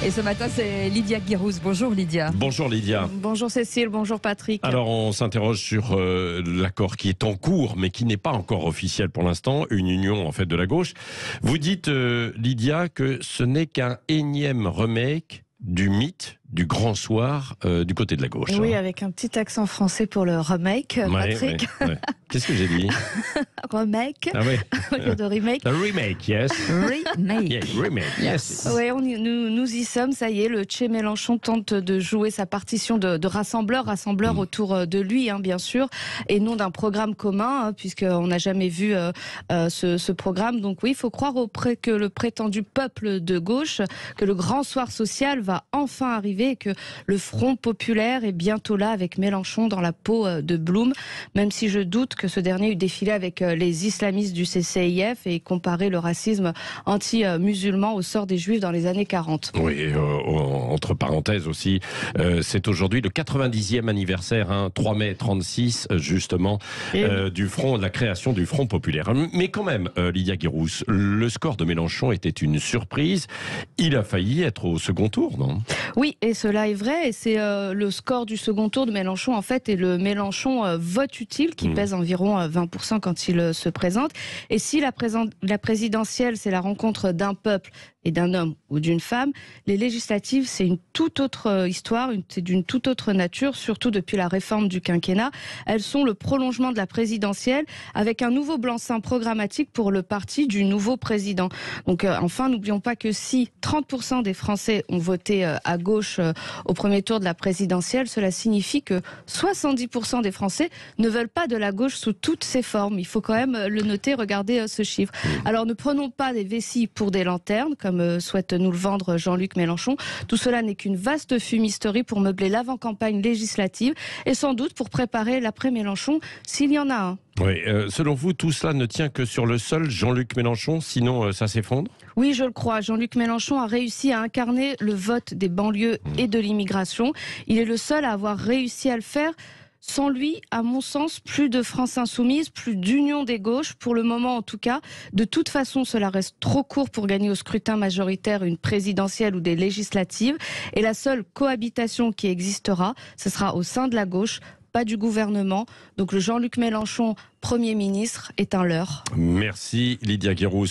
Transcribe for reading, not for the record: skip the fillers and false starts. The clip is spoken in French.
Et ce matin, c'est Lydia Guirousse. Bonjour Lydia. Bonjour Lydia. Bonjour Cécile, bonjour Patrick. Alors on s'interroge sur l'accord qui est en cours mais qui n'est pas encore officiel pour l'instant, une union en fait de la gauche. Vous dites Lydia que ce n'est qu'un énième remake du mythe du grand soir du côté de la gauche. Oui, avec un petit accent français pour le remake, Patrick. Ouais. Qu'est-ce que j'ai dit? Remake, Ah oui. au lieu de remake. A remake, yes. Remake. Yeah, remake, yes. Oui, nous y sommes, ça y est, le Che Mélenchon tente de jouer sa partition de rassembleur autour de lui, bien sûr, et non d'un programme commun, puisqu'on n'a jamais vu ce programme. Donc oui, il faut croire que le prétendu peuple de gauche, que le grand soir social va enfin arriver et que le Front populaire est bientôt là avec Mélenchon dans la peau de Blum, même si je doute que ce dernier eût défilé avec les islamistes du CCIF et comparé le racisme anti-musulman au sort des juifs dans les années 40. Oui, entre parenthèses aussi, c'est aujourd'hui le 90e anniversaire, 3 mai 36 justement, du front, de la création du Front populaire. Mais quand même, Lydia Guirousse, le score de Mélenchon était une surprise. Il a failli être au second tour, non? Oui, et cela est vrai, et c'est le score du second tour de Mélenchon, en fait, et le Mélenchon vote utile, qui pèse environ 20% quand il se présente. Et si la présidentielle, c'est la rencontre d'un peuple et d'un homme ou d'une femme, les législatives, c'est une toute autre histoire, c'est d'une toute autre nature, surtout depuis la réforme du quinquennat. Elles sont le prolongement de la présidentielle, avec un nouveau blanc-seing programmatique pour le parti du nouveau président. Donc enfin, n'oublions pas que si 30% des Français ont voté à gauche au premier tour de la présidentielle, cela signifie que 70% des Français ne veulent pas de la gauche sous toutes ses formes. Il faut quand même le noter, regardez ce chiffre. Alors ne prenons pas des vessies pour des lanternes, comme souhaite nous le vendre Jean-Luc Mélenchon. Tout cela n'est qu'une vaste fumisterie pour meubler l'avant-campagne législative et sans doute pour préparer l'après-Mélenchon, s'il y en a un. Oui, selon vous, tout cela ne tient que sur le seul Jean-Luc Mélenchon, sinon ça s'effondre? Oui, je le crois. Jean-Luc Mélenchon a réussi à incarner le vote des banlieues et de l'immigration. Il est le seul à avoir réussi à le faire. Sans lui, à mon sens, plus de France insoumise, plus d'union des gauches, pour le moment en tout cas. De toute façon, cela reste trop court pour gagner au scrutin majoritaire une présidentielle ou des législatives. Et la seule cohabitation qui existera, ce sera au sein de la gauche, pas du gouvernement. Donc le Jean-Luc Mélenchon, Premier ministre, est un leurre. Merci Lydia Guirousse.